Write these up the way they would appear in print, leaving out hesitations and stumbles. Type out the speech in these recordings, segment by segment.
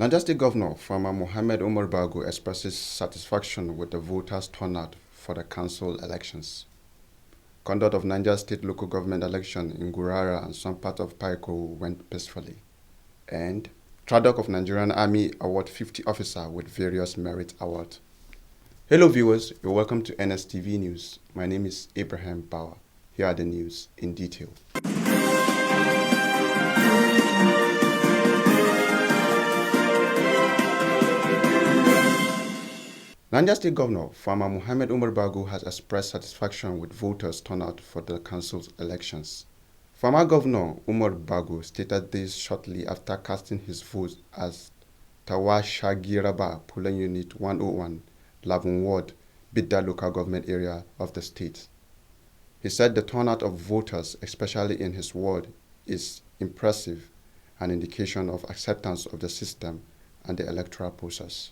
Niger State Governor Farmer Mohammed Umar Bago expresses satisfaction with the voters' turnout for the council elections. Conduct of Niger State local government election in Gurara and some part of Paiko went peacefully. And Tradoc of Nigerian Army award 50 officer with various merit awards. Hello viewers, you're welcome to NSTV News. My name is Abraham Bauer. Here are the news in detail. Niger State Governor Farmer Mohammed Umar Bago has expressed satisfaction with voters' turnout for the council's elections. Former Governor Umar Bago stated this shortly after casting his vote as Tawashagiraba polling unit 101, Lavun Ward, Bidda local government area of the state. He said the turnout of voters, especially in his ward, is impressive, an indication of acceptance of the system and the electoral process.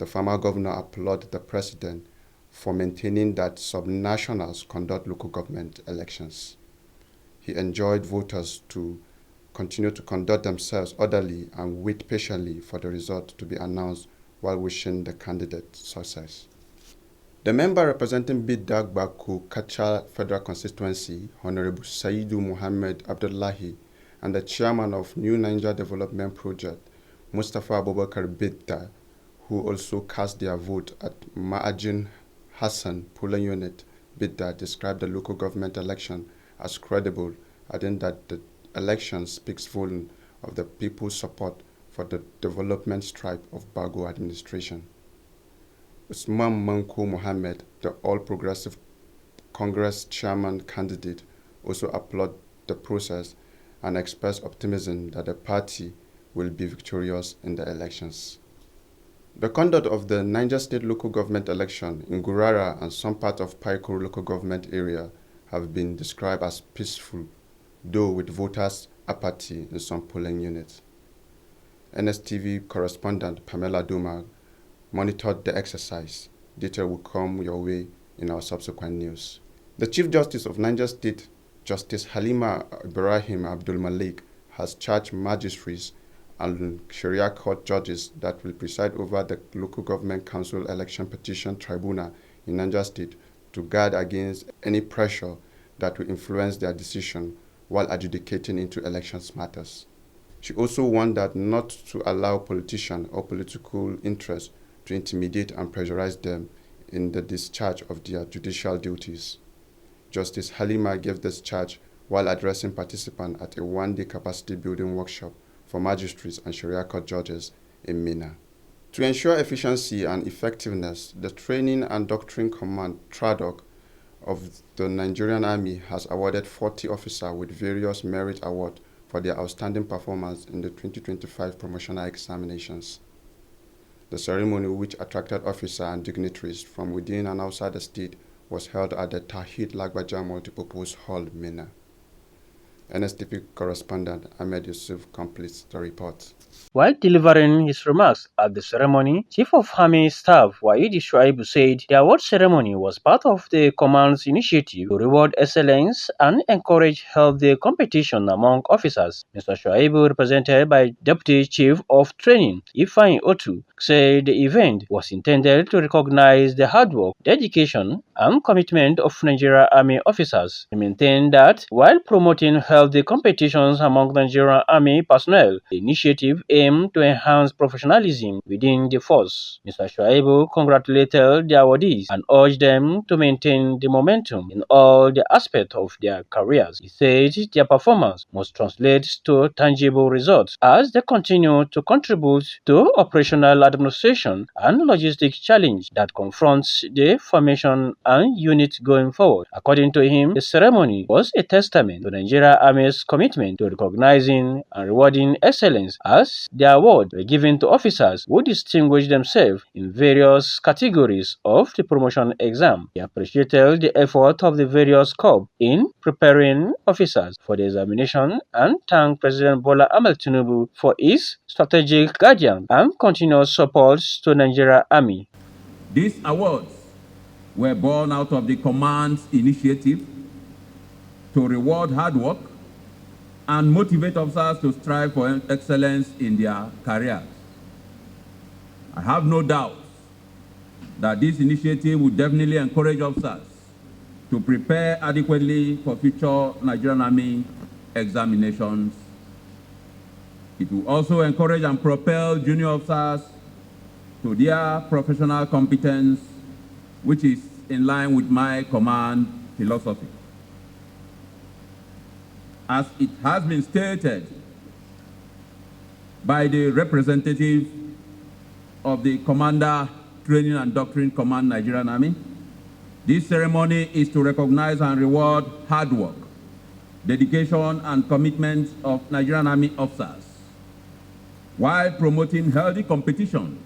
The former governor applauded the president for maintaining that subnationals conduct local government elections. He enjoined voters to continue to conduct themselves orderly and wait patiently for the result to be announced while wishing the candidate success. The member representing Bidda Baku Kacha Federal Constituency, Honorable Saidu Muhammad Abdullahi, and the chairman of New Niger Development Project, Mustafa Abubakar Bidda, who also cast their vote at Ma'ajin Hassan polling unit, Bidda, described the local government election as credible, adding that the election speaks volumes of the people's support for the development stripe of Bago administration. Usman Manko Mohammed, the All Progressive Congress chairman candidate, also applauded the process and expressed optimism that the party will be victorious in the elections. The conduct of the Niger State local government election in Gurara and some part of Paiko local government area have been described as peaceful, though with voters' apathy in some polling units. NSTV correspondent Pamela Dumag monitored the exercise. Detail will come your way in our subsequent news. The Chief Justice of Niger State, Justice Halima Ibrahim Abdul Malik, has charged magistrates and Sharia court judges that will preside over the local government council election petition tribunal in Niger State to guard against any pressure that will influence their decision while adjudicating into elections matters. She also warned that not to allow politicians or political interests to intimidate and pressurize them in the discharge of their judicial duties. Justice Halima gave this charge while addressing participants at a one-day capacity building workshop for magistrates and Sharia court judges in Mina. To ensure efficiency and effectiveness, the Training and Doctrine Command, TRADOC, of the Nigerian Army has awarded 40 officers with various merit awards for their outstanding performance in the 2025 promotional examinations. The ceremony, which attracted officers and dignitaries from within and outside the state, was held at the Tahid Lagbaja Multipurpose Hall, Mina. NSTV correspondent Ahmed Yusuf completes the report. While delivering his remarks at the ceremony, Chief of Army Staff Waidi Shuaibu said the award ceremony was part of the command's initiative to reward excellence and encourage healthy competition among officers. Mr. Shuaibu, represented by Deputy Chief of Training Ifeanyi Otu, said the event was intended to recognize the hard work, dedication, and commitment of Nigerian Army officers. He maintained that while promoting healthy competitions among Nigerian Army personnel, the initiative aimed to enhance professionalism within the force. Mr. Shuaibu congratulated the awardees and urged them to maintain the momentum in all the aspects of their careers. He said their performance must translate to tangible results as they continue to contribute to operational administration and logistic challenge that confronts the formation and unit going forward. According to him, the ceremony was a testament to Nigeria Army's commitment to recognizing and rewarding excellence as the award were given to officers who distinguished themselves in various categories of the promotion exam. He appreciated the effort of the various corps in preparing officers for the examination and thanked President Bola Ahmed Tinubu for his strategic guidance and continuous support to Nigeria Army. These awards were born out of the command's initiative to reward hard work and motivate officers to strive for excellence in their careers. I have no doubt that this initiative will definitely encourage officers to prepare adequately for future Nigerian Army examinations. It will also encourage and propel junior officers to their professional competence, which is in line with my command philosophy. As it has been stated by the representative of the Commander Training and Doctrine Command Nigerian Army, this ceremony is to recognize and reward hard work, dedication, and commitment of Nigerian Army officers, while promoting healthy competition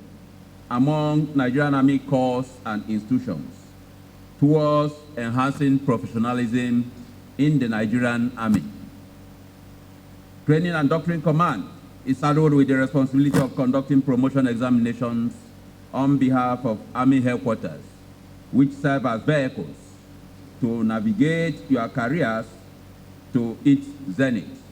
among Nigerian Army corps and institutions towards enhancing professionalism in the Nigerian Army. Training and Doctrine Command is saddled with the responsibility of conducting promotion examinations on behalf of Army headquarters, which serve as vehicles to navigate your careers to its zenith,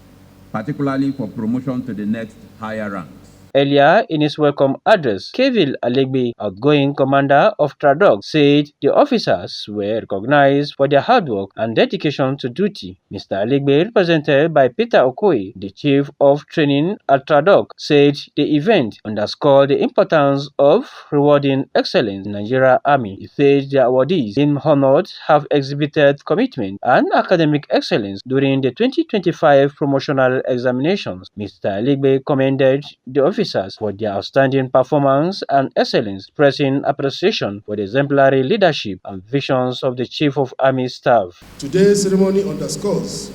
particularly for promotion to the next higher ranks. Earlier in his welcome address, Kevin Alegbe, outgoing commander of Tradog, said the officers were recognized for their hard work and dedication to duty. Mr. Alegbe, represented by Peter Okoye, the chief of training at Tradog, said the event underscored the importance of rewarding excellence in the Nigerian Army. He said the awardees being honored have exhibited commitment and academic excellence during the 2025 promotional examinations. Mr. Alegbe commended the officers for their outstanding performance and excellence, expressing appreciation for the exemplary leadership and visions of the Chief of Army Staff. Today's ceremony underscores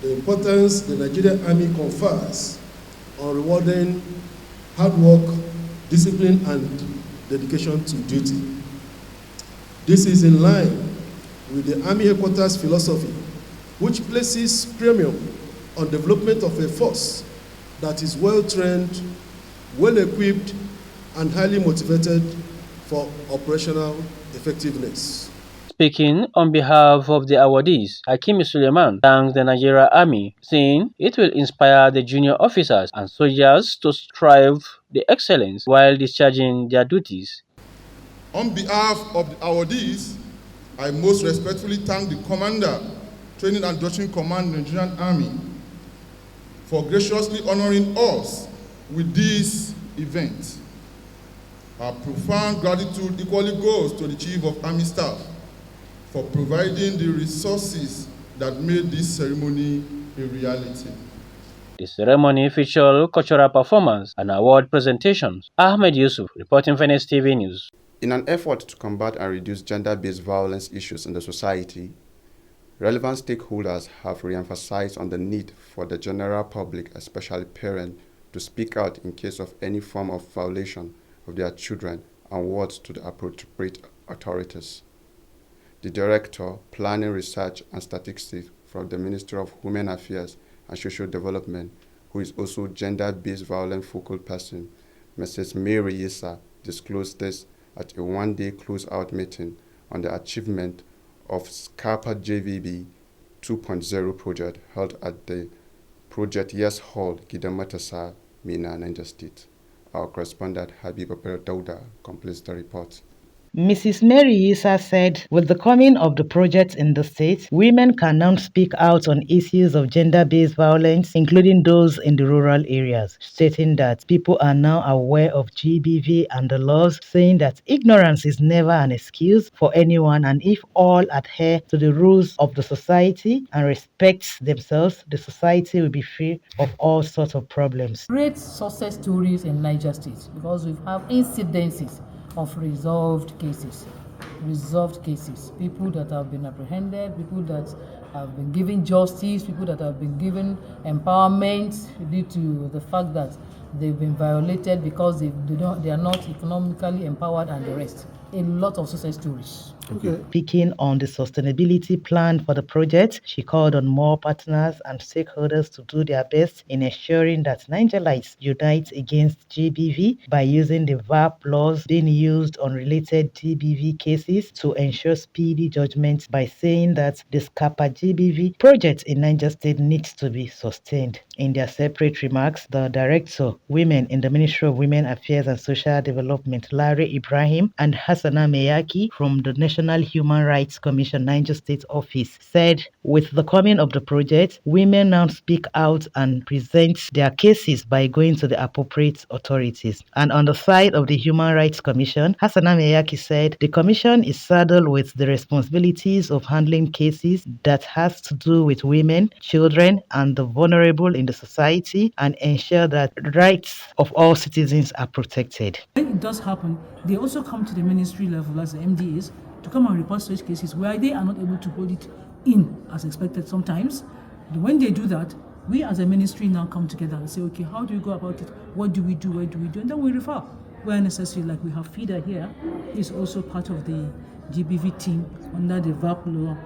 the importance the Nigerian Army confers on rewarding hard work, discipline, and dedication to duty. This is in line with the Army headquarters philosophy, which places premium on development of a force that is well-trained, well-equipped, and highly motivated for operational effectiveness. Speaking on behalf of the awardees, Hakimi Suleiman thanked the Nigerian Army, saying it will inspire the junior officers and soldiers to strive the excellence while discharging their duties. On behalf of the awardees, I most respectfully thank the Commander, Training and Doctrine Command Nigerian Army for graciously honoring us with this event. Our profound gratitude equally goes to the Chief of Army Staff for providing the resources that made this ceremony a reality. The ceremony featured cultural performance and award presentations. Ahmed Yusuf, reporting for NSTV News. In an effort to combat and reduce gender-based violence issues in the society, relevant stakeholders have re-emphasized on the need for the general public, especially parents, to speak out in case of any form of violation of their children and wards to the appropriate authorities. The Director, Planning, Research and Statistics from the Ministry of Women Affairs and Social Development, who is also gender-based violence focal person, Mrs. Mary Issa, disclosed this at a one-day close-out meeting on the achievement of SCAPA JVB 2.0 project held at the Project Yes Hall, Gidamatasa, Mina, Niger State. Our correspondent Habib Dauda completes the report. Mrs. Mary Issa said, with the coming of the project in the state, women can now speak out on issues of gender-based violence, including those in the rural areas, stating that people are now aware of GBV and the laws, saying that ignorance is never an excuse for anyone, and if all adhere to the rules of the society and respect themselves, the society will be free of all sorts of problems. Great success stories in Niger State because we have incidences of resolved cases, people that have been apprehended, people that have been given justice, people that have been given empowerment due to the fact that they've been violated because they are not economically empowered and the rest. a lot of success stories. Okay. Speaking on the sustainability plan for the project, she called on more partners and stakeholders to do their best in ensuring that Nigerians unite against GBV by using the VAP laws being used on related GBV cases to ensure speedy judgment, by saying that the SCAPA GBV project in Niger State needs to be sustained. In their separate remarks, the Director, Women in the Ministry of Women Affairs and Social Development, Larry Ibrahim, and Hassana Meyaki from the National Human Rights Commission Niger State Office said, with the coming of the project, women now speak out and present their cases by going to the appropriate authorities. And on the side of the Human Rights Commission, Hassana Meyaki said the commission is saddled with the responsibilities of handling cases that has to do with women, children, and the vulnerable in the society, and ensure that rights of all citizens are protected. When it does happen, they also come to the ministry level as the MDAs to come and report such cases where they are not able to hold it in as expected sometimes. When they do that, we as a ministry now come together and say, okay, how do we go about it? What do we do? Where do we do? And then we refer where necessary. Like we have FIDA here, is also part of the GBV team under the VAP law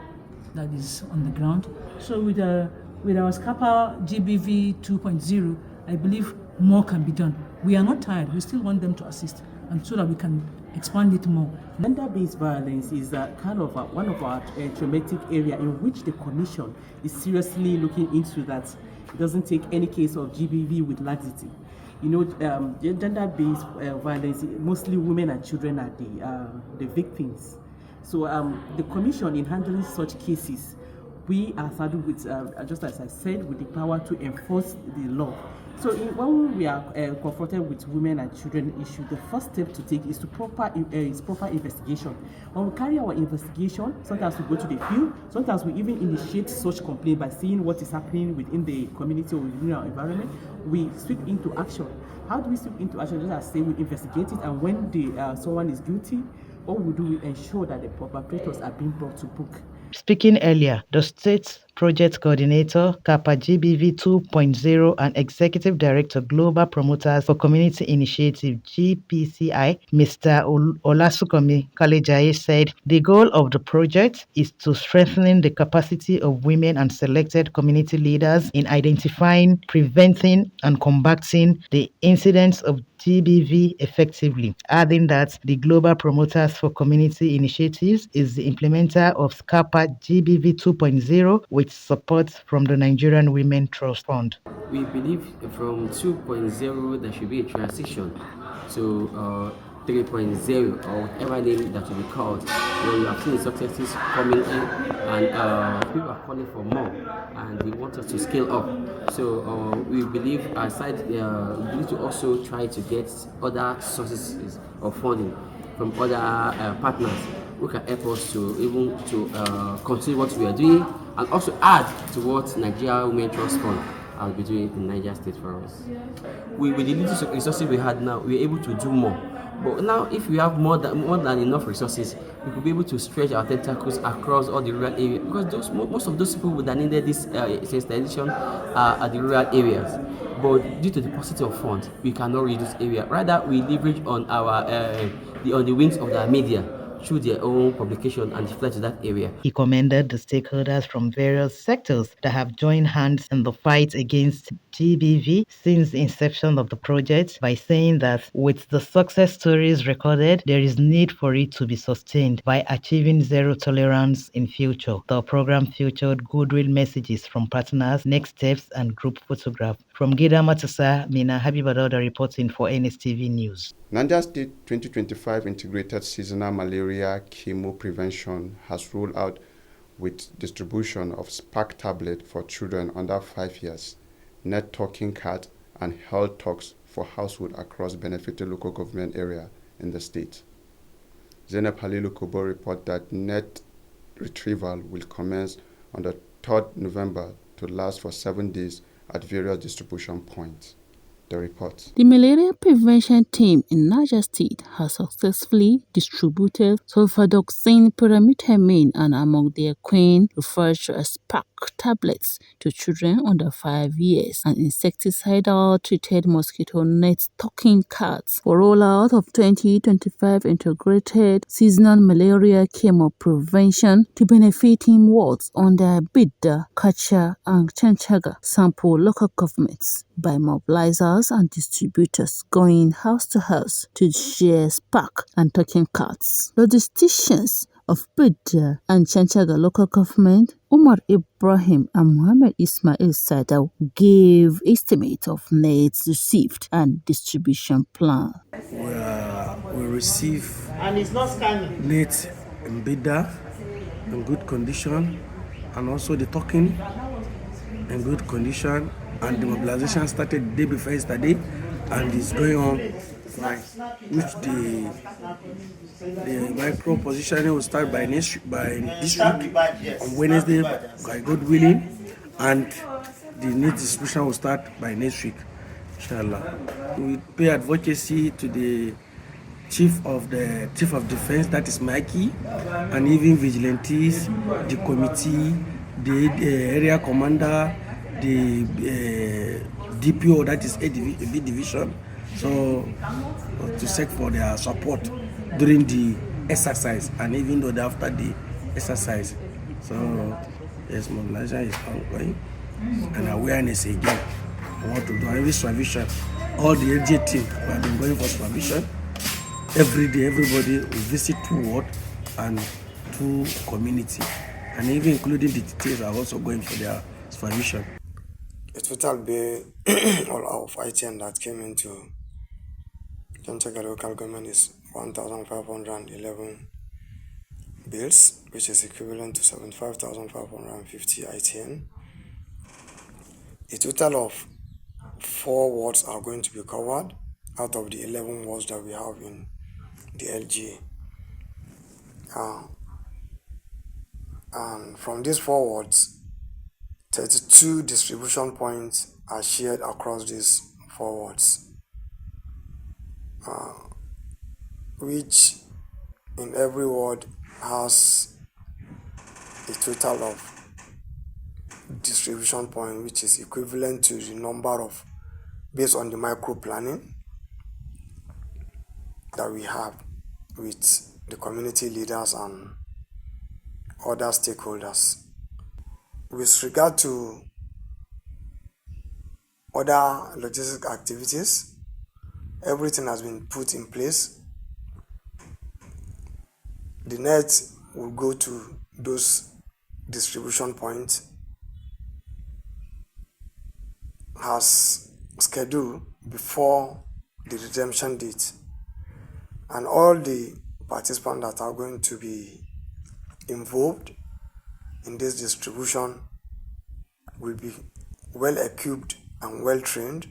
that is on the ground. So with our SCAPA GBV 2.0, I believe more can be done. We are not tired. We still want them to assist, and so that we can expand it more. Gender-based violence is kind of one of our traumatic area in which the Commission is seriously looking into that. It doesn't take any case of GBV with laxity. You know, gender-based violence, mostly women and children are the victims. So the Commission, in handling such cases, we are saddled with, just as I said, with the power to enforce the law. So when we are confronted with women and children issue, the first step to take is proper investigation. When we carry our investigation, sometimes we go to the field, sometimes we even initiate such complaint by seeing what is happening within the community or within our environment. We sweep into action. How do we sweep into action? Just as say, we investigate it, and when someone is guilty, what we do, we ensure that the perpetrators are being brought to book. Speaking earlier, the state project coordinator, CAPA GBV 2.0, and executive director, Global Promoters for Community Initiative, GPCI, Mr. Olasukomi Kalejaye, said the goal of the project is to strengthen the capacity of women and selected community leaders in identifying, preventing, and combating the incidents of GBV effectively, adding that the Global Promoters for Community Initiatives is the implementer of SCAPA GBV 2.0 with support from the Nigerian Women Trust Fund. We believe from 2.0 there should be a transition to 3.0 or whatever name that will be called. You have seen successes coming in, and people are calling for more, and they want us to scale up. So we believe, aside, we need to also try to get other sources of funding from other partners who can help us to continue what we are doing, and also add to what Nigeria Women Trust Fund will be doing in Niger State for us. With the little resources we had now, we're able to do more. But now, if we have more than enough resources, we could be able to stretch our tentacles across all the rural areas, because most of those people that needed this sensitization are the rural areas. But due to the paucity of funds, we cannot reach this area. Rather, we leverage on on the wings of the media through their own publication and fly to that area. He commended the stakeholders from various sectors that have joined hands in the fight against GBV since the inception of the project, by saying that with the success stories recorded, there is need for it to be sustained by achieving zero tolerance in future. The program featured goodwill messages from partners, next steps, and group photograph. From Gida Matasa, Mina Habibadoda reporting for NSTV News. Niger State 2025 Integrated Seasonal Malaria Chemo Prevention has rolled out with distribution of Spark tablet for children under 5 years, net talking card, and health talks for households across benefited local government area in the state. Zainab Halilu Kobo report that net retrieval will commence on the 3rd November to last for 7 days at various distribution points. the report. The malaria prevention team in Niger State has successfully distributed sulfadoxine, pyrimethamine, and amlodipine, referred to as PAC tablets, to children under 5 years, and insecticidal treated mosquito net stocking cards for rollout of 2025 integrated seasonal malaria chemo prevention to benefiting wards under Bidda, Kacha, and Chanchaga sample local governments by mobilizers and distributors going house to house to share spark and talking cards. Logisticians of Bidda and Chanchaga local government, Umar Ibrahim and Muhammad Ismail Sadao, gave estimate of nets received and distribution plan. We receive nets in Bidda in good condition, and also the talking in good condition, and the mobilization started the day before yesterday and is going on fine, which the micro positioning will start by this week on Wednesday by God willing, and the need distribution will start by next week, inshallah. We pay advocacy to the chief of defense, that is Mikey, and even vigilantes, the committee, the area commander, the DPO, that is A division, so to seek for their support during the exercise and even though after the exercise. So yes, mobilization is ongoing and awareness again. I want to do every supervision. All the LG team who have been going for supervision. Every day, everybody will visit 2 ward and 2 community, and even including the details are also going for their supervision. The total bill all of ITN that came into Chanchaga local government is 1,511 bills, which is equivalent to 75,550 ITN. A total of 4 wards are going to be covered out of the 11 wards that we have in the LGA. And from these 4 wards, 32 distribution points are shared across these 4 wards, which in every ward has a total of distribution point, which is equivalent to the number of, based on the micro planning that we have with the community leaders and other stakeholders. With regard to other logistic activities, everything has been put in place. The net will go to those distribution points as scheduled before the redemption date, and all the participants that are going to be involved in this distribution will be well equipped and well trained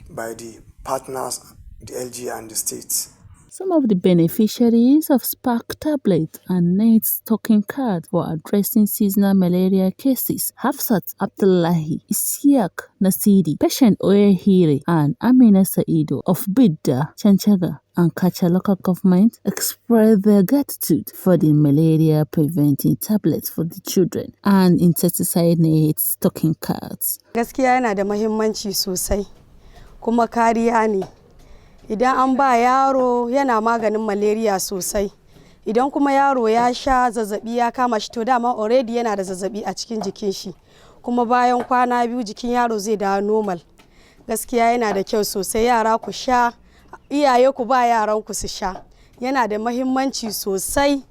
by the partners, the LG and the states. Some of the beneficiaries of Spark tablets and net stocking cards for addressing seasonal malaria cases, Hafsat Abdullahi, Isiaq Nasidi, Patient Oyehire, and Amina Saido of Bidda, Chanchaga, and Kacha local government expressed their gratitude for the malaria preventing tablets for the children and insecticide net stocking cards. Gaskiya yana da muhimmanci sosai, kuma kariya ne. Idan an ba yaro yana maganin malaria sosai. Idan kuma yaro ya sha zazzabi ya kama shi, to dama already yana da zazzabi a cikin jikin shi. Kuma bayan kwana 2 jikin yaro zai dawo normal. Gaskiya yana da kyau sosai, yara ku sha, iyaye ku ba yaran ku su sha. Yana da muhimmanci sosai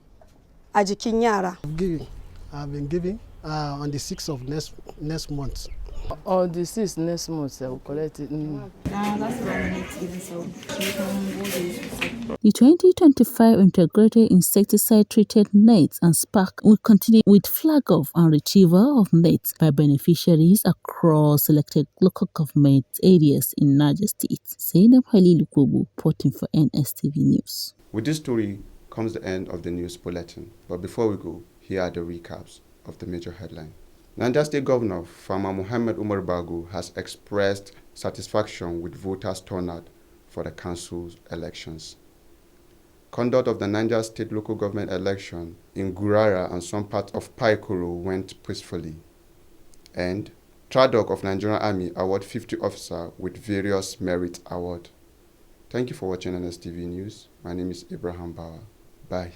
a jikin yara. I've been giving on the 6th of next month. On the 6th next month, I will collect it. The 2025 integrated insecticide-treated nets and Spark will continue with flag-off and retrieval of nets by beneficiaries across selected local government areas in Niger State. Zainab Halilu Kobo, reporting for NSTV News. With this story comes the end of the news bulletin. But before we go, here are the recaps of the major headlines. Niger State Governor Farmer Muhammad Umar Bago has expressed satisfaction with voters' turnout for the council's elections. Conduct of the Niger State local government election in Gurara and some parts of Paikoro went peacefully. And Tradoc of Nigerian Army award 50 officers with various merit award. Thank you for watching NSTV News. My name is Abraham Bauer. Bye.